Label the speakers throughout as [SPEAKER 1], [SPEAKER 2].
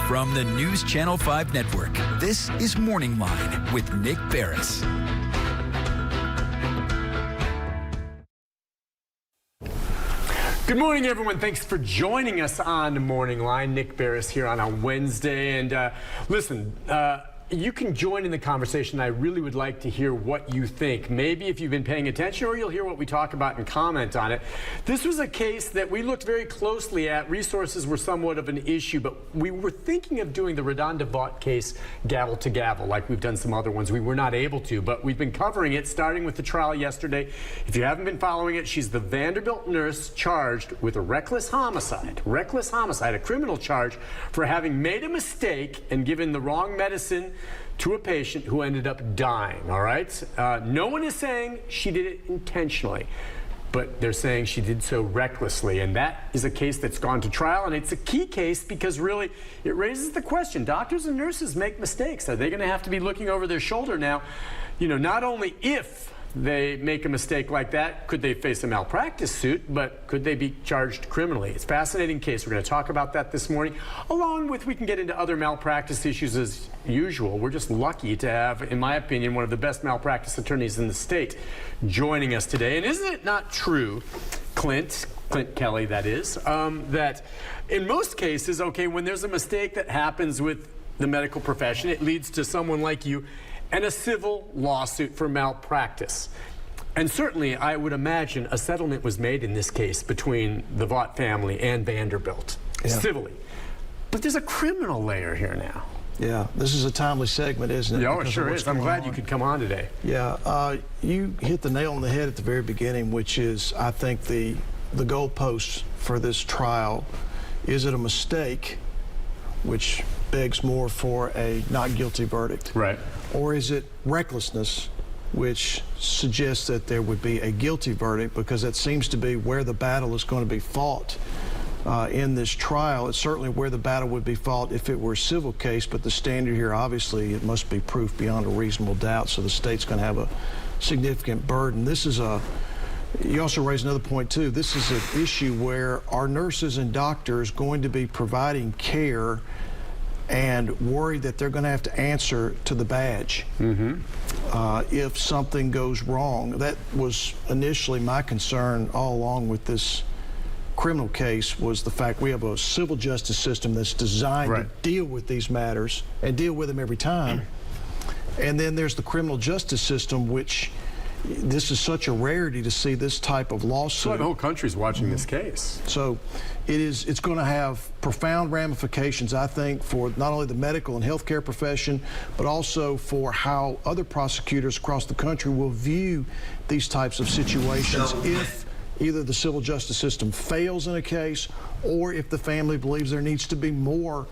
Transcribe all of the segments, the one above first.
[SPEAKER 1] From the News Channel 5 Network, this is Morning Line with Nick Barris.
[SPEAKER 2] Good morning, everyone. Thanks for joining us on Morning Line. Nick Barris here on a Wednesday. And listen, you can join in the conversation. I really would like to hear what you think. Maybe if you've been paying attention, or you'll hear what we talk about and comment on it. This was a case that we looked very closely at. Resources were somewhat of an issue, but we were thinking of doing the Radonda Vaught case gavel to gavel, like we've done some other ones. We were not able to, but we've been covering it, starting with the trial yesterday. If you haven't been following it, she's the Vanderbilt nurse charged with a reckless homicide, a criminal charge for having made a mistake and given the wrong medicine to a patient who ended up dying, all right? No one is saying she did it intentionally, but they're saying she did so recklessly, and that is a case that's gone to trial, and it's a key case because really it raises the question, doctors and nurses make mistakes. Are they gonna have to be looking over their shoulder now? You know, not only if they make a mistake like that, could they face a malpractice suit, but could they be charged criminally? It's a fascinating case. We're going to talk about that this morning, along with we can get into other malpractice issues as usual. We're just lucky to have, in my opinion, one of the best malpractice attorneys in the state joining us today. And isn't it not true, Clint Kelly, that is, that in most cases, okay, when there's a mistake that happens with the medical profession, it leads to someone like you and a civil lawsuit for malpractice. And certainly, I would imagine a settlement was made in this case between the Vaught family and Vanderbilt, civilly. But there's a criminal layer here now.
[SPEAKER 3] Yeah, this is a timely segment, isn't it?
[SPEAKER 2] Yeah, it sure is. I'm glad you could come on today.
[SPEAKER 3] Yeah, you hit the nail on the head at the very beginning, which is, I think, the goalpost for this trial. Is it a mistake, which begs more for a not guilty verdict? Right. Or is it recklessness, which suggests that there would be a guilty verdict, because that seems to be where the battle is going to be fought in this trial. It's certainly where the battle would be fought if it were a civil case, but the standard here, obviously, it must be proof beyond a reasonable doubt, so the state's going to have a significant burden. This is you also raised another point, too. This is an issue where our nurses and doctors going to be providing care and worried that they're going to have to answer to the badge if something goes wrong. That was initially my concern all along with this criminal case, was the fact we have a civil justice system that's designed to deal with these matters and deal with them every time. And then there's the criminal justice system, which this is such a rarity to see this type of lawsuit.
[SPEAKER 2] So the whole country's watching this case.
[SPEAKER 3] So it's going to have profound ramifications, I think, for not only the medical and healthcare profession, but also for how other prosecutors across the country will view these types of situations if either the civil justice system fails in a case, or if the family believes there needs to be more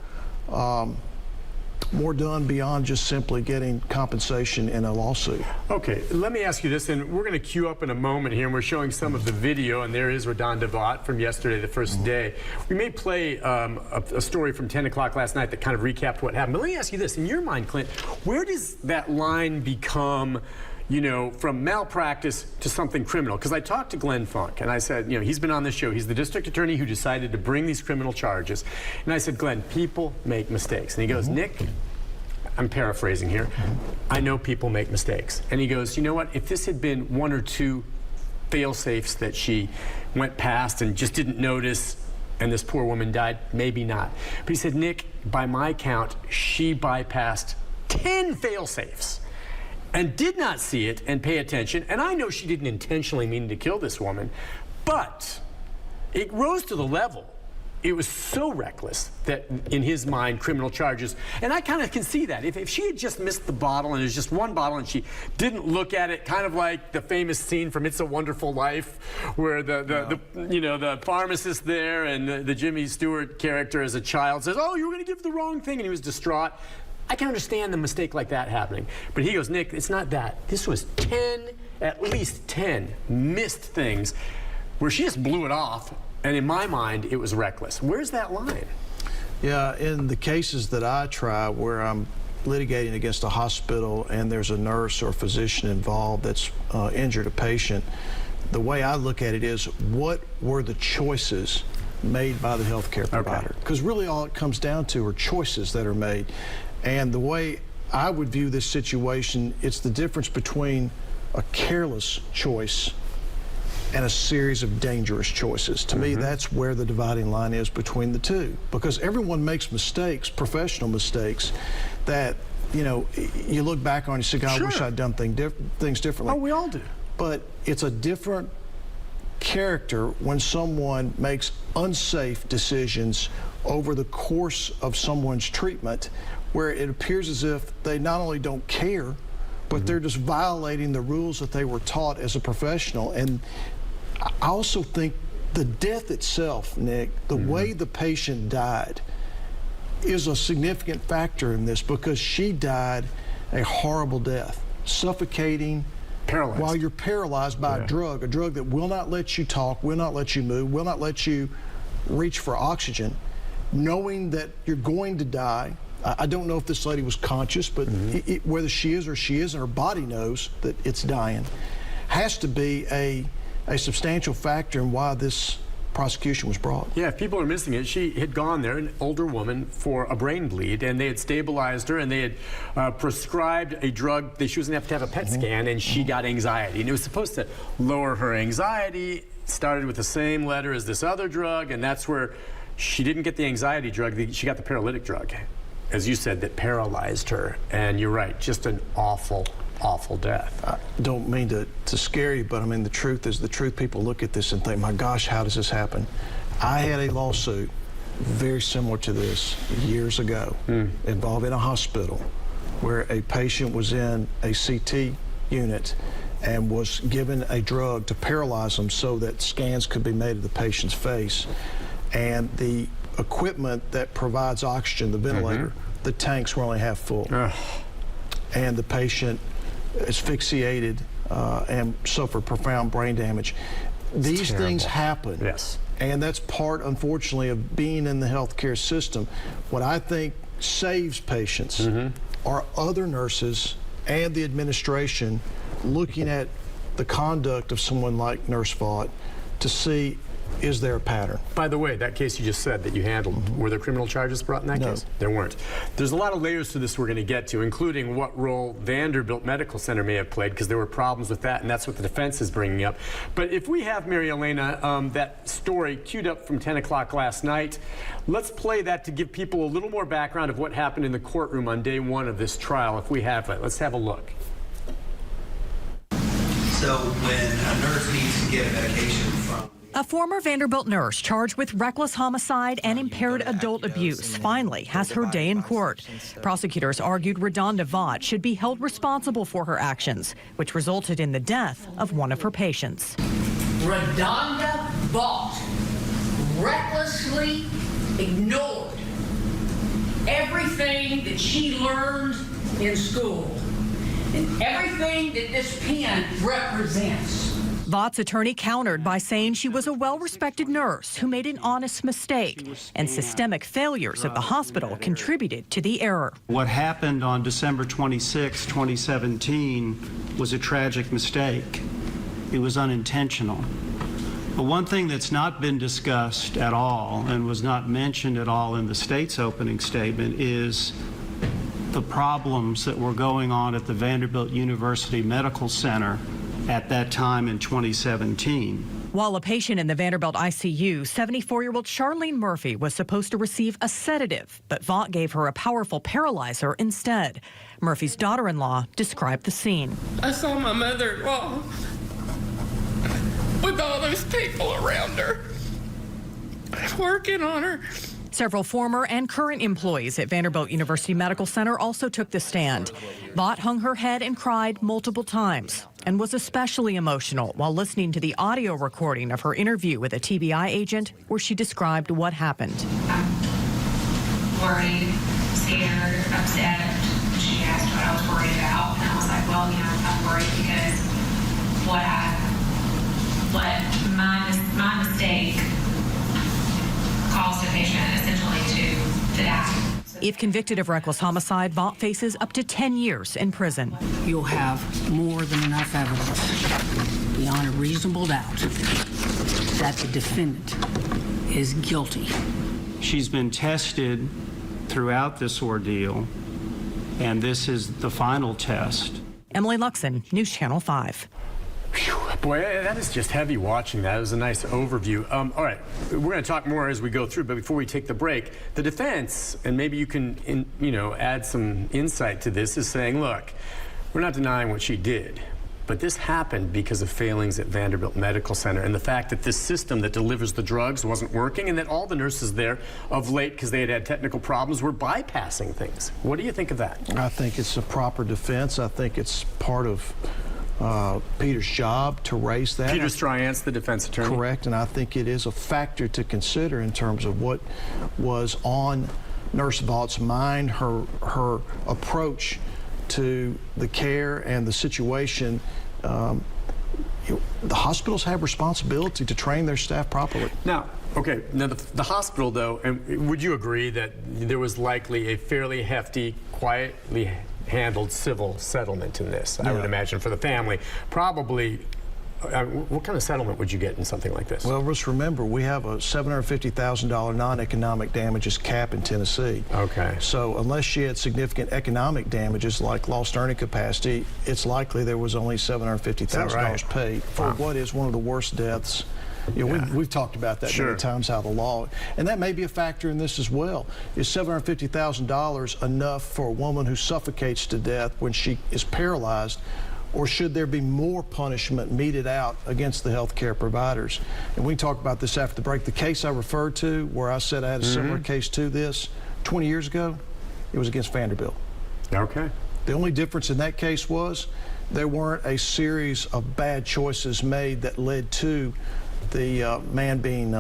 [SPEAKER 3] done beyond just simply getting compensation in a lawsuit.
[SPEAKER 2] Okay, let me ask you this, and we're going to queue up in a moment here, and we're showing some of the video, and there is Radonda Vaught from yesterday, the first day. We may play a story from 10 o'clock last night that kind of recapped what happened. But let me ask you this, in your mind, Clint, where does that line become, you know, from malpractice to something criminal? Because I talked to Glenn Funk, and I said, you know, he's been on this show. He's the district attorney who decided to bring these criminal charges. And I said, Glenn, people make mistakes. And he goes, Nick, I'm paraphrasing here, I know people make mistakes. And he goes, you know what, if this had been one or two fail-safes that she went past and just didn't notice, and this poor woman died, maybe not. But he said, Nick, by my count, she bypassed 10 fail-safes and did not see it and pay attention. And I know she didn't intentionally mean to kill this woman, but it rose to the level. It was so reckless that, in his mind, criminal charges, and I kind of can see that. If she had just missed the bottle, and it was just one bottle, and she didn't look at it, kind of like the famous scene from It's a Wonderful Life, where the pharmacist there and the Jimmy Stewart character as a child says, oh, you were going to give the wrong thing, and he was distraught. I can understand the mistake like that happening. But he goes, Nick, it's not that. This was 10, at least 10 missed things where she just blew it off. And in my mind, it was reckless. Where's that line?
[SPEAKER 3] Yeah, in the cases that I try where I'm litigating against a hospital and there's a nurse or physician involved that's injured a patient, the way I look at it is, what were the choices made by the healthcare provider. Because really all it comes down to are choices that are made. And the way I would view this situation, it's the difference between a careless choice and a series of dangerous choices. To me, that's where the dividing line is between the two. Because everyone makes mistakes, professional mistakes, that, you know, you look back on and you say, God, I wish I'd done things differently.
[SPEAKER 2] Oh, we all do.
[SPEAKER 3] But it's a different character when someone makes unsafe decisions over the course of someone's treatment, where it appears as if they not only don't care, but they're just violating the rules that they were taught as a professional. And I also think the death itself, Nick, the way the patient died is a significant factor in this, because she died a horrible death, suffocating,
[SPEAKER 2] paralyzed.
[SPEAKER 3] While you're paralyzed by a drug that will not let you talk, will not let you move, will not let you reach for oxygen, knowing that you're going to die. I don't know if this lady was conscious, but whether she is or she isn't, her body knows that it's dying. Has to be a substantial factor in why this prosecution was brought.
[SPEAKER 2] Yeah, if people are missing it, she had gone there, an older woman, for a brain bleed, and they had stabilized her, and they had prescribed a drug. She was going to have a PET scan, and she got anxiety. And it was supposed to lower her anxiety. Started with the same letter as this other drug, and that's where she didn't get the anxiety drug. She got the paralytic drug, as you said, that paralyzed her. And you're right, just an awful, awful death.
[SPEAKER 3] I don't mean to scare you, but I mean, the truth is the truth. People look at this and think, my gosh, how does this happen? I had a lawsuit very similar to this years ago involving a hospital where a patient was in a CT unit and was given a drug to paralyze them so that scans could be made of the patient's face. And the equipment that provides oxygen, the ventilator, the tanks were only half full. And the patient asphyxiated and suffered profound brain damage. These things happen.
[SPEAKER 2] Yes.
[SPEAKER 3] And that's part, unfortunately, of being in the healthcare system. What I think saves patients are other nurses and the administration looking at the conduct of someone like Nurse Vaught to see, is there a pattern?
[SPEAKER 2] By the way, that case you just said that you handled, were there criminal charges brought in that case? There weren't. There's a lot of layers to this we're going to get to, including what role Vanderbilt Medical Center may have played, because there were problems with that, and that's what the defense is bringing up. But if we have, Mary Elena, that story queued up from 10 o'clock last night, let's play that to give people a little more background of what happened in the courtroom on day one of this trial, if we have it. Let's have a look.
[SPEAKER 4] So when a nurse needs to get a medication from...
[SPEAKER 5] A former Vanderbilt nurse charged with reckless homicide and impaired adult abuse finally has her day in court. Prosecutors argued Radonda Vaught should be held responsible for her actions, which resulted in the death of one of her patients.
[SPEAKER 6] Radonda Vaught recklessly ignored everything that she learned in school and everything that this pen represents.
[SPEAKER 5] Vaught's attorney countered by saying she was a well-respected nurse who made an honest mistake, and systemic failures at the hospital contributed to the error.
[SPEAKER 7] What happened on December 26, 2017 was a tragic mistake. It was unintentional. But one thing that's not been discussed at all and was not mentioned at all in the state's opening statement is the problems that were going on at the Vanderbilt University Medical Center at that time in 2017.
[SPEAKER 5] While a patient in the Vanderbilt ICU, 74-year-old Charlene Murphy was supposed to receive a sedative, but Vaught gave her a powerful paralyzer instead. Murphy's daughter-in-law described the scene.
[SPEAKER 8] I saw my mother-in-law with all those people around her, working on her.
[SPEAKER 5] Several former and current employees at Vanderbilt University Medical Center also took the stand. Vaught hung her head and cried multiple times and was especially emotional while listening to the audio recording of her interview with a TBI agent where she described what happened.
[SPEAKER 9] I'm worried, scared, upset. She asked what I was worried about, and I was like, well, I'm worried because my mistake caused the patient essentially to die.
[SPEAKER 5] If convicted of reckless homicide, Vaught faces up to 10 years in prison.
[SPEAKER 6] You'll have more than enough evidence, beyond a reasonable doubt, that the defendant is guilty.
[SPEAKER 7] She's been tested throughout this ordeal, and this is the final test.
[SPEAKER 5] Emily Luxon, News Channel 5.
[SPEAKER 2] Whew, boy, that is just heavy watching that. It was a nice overview. All right, we're going to talk more as we go through, but before we take the break, the defense, and maybe you can, add some insight to this, is saying, look, we're not denying what she did, but this happened because of failings at Vanderbilt Medical Center and the fact that this system that delivers the drugs wasn't working, and that all the nurses there of late, because they had technical problems, were bypassing things. What do you think of that?
[SPEAKER 3] I think it's a proper defense. I think it's part of Peter's job to raise that.
[SPEAKER 2] Peter Stryant's the defense attorney.
[SPEAKER 3] Correct, and I think it is a factor to consider in terms of what was on Nurse Vaught's mind, her approach to the care and the situation. The hospitals have responsibility to train their staff properly.
[SPEAKER 2] Now, the hospital, though, and would you agree that there was likely a fairly hefty, quietly handled civil settlement in this? I would imagine for the family. Probably, what kind of settlement would you get in something like this?
[SPEAKER 3] Well, just remember, we have a $750,000 non-economic damages cap in Tennessee.
[SPEAKER 2] Okay.
[SPEAKER 3] So unless she had significant economic damages like lost earning capacity, it's likely there was only $750,000 paid for what is one of the worst deaths. We've talked about that many times, how the law, and that may be a factor in this as well. Is $750,000 enough for a woman who suffocates to death when she is paralyzed, or should there be more punishment meted out against the health care providers? And we can talk about this after the break. The case I referred to, where I said I had a similar case to this 20 years ago, it was against Vanderbilt.
[SPEAKER 2] Okay.
[SPEAKER 3] The only difference in that case was there weren't a series of bad choices made that led to the man being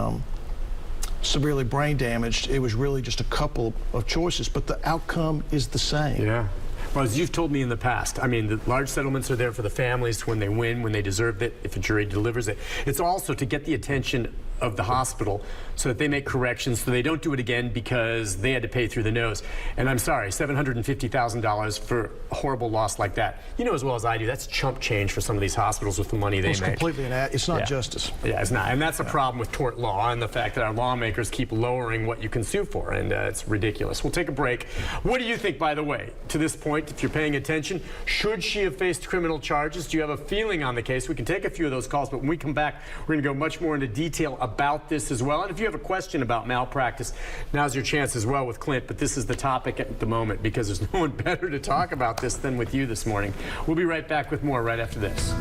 [SPEAKER 3] severely brain damaged. It was really just a couple of choices, but the outcome is the same.
[SPEAKER 2] Yeah. Well, as you've told me in the past, I mean, the large settlements are there for the families when they win, when they deserve it, if a jury delivers it. It's also to get the attention of the hospital so that they make corrections so they don't do it again because they had to pay through the nose. And I'm sorry, $750,000 for a horrible loss like that. You know as well as I do, that's chump change for some of these hospitals with the money they make.
[SPEAKER 3] It's completely it's not justice.
[SPEAKER 2] Yeah, it's not. And that's a problem with tort law and the fact that our lawmakers keep lowering what you can sue for, and it's ridiculous. We'll take a break. What do you think, by the way, to this point, if you're paying attention? Should she have faced criminal charges? Do you have a feeling on the case? We can take a few of those calls, but when we come back, we're going to go much more into detail about this as well. And if you have a question about malpractice, now's your chance as well with Clint. But this is the topic at the moment because there's no one better to talk about this than with you this morning. We'll be right back with more right after this.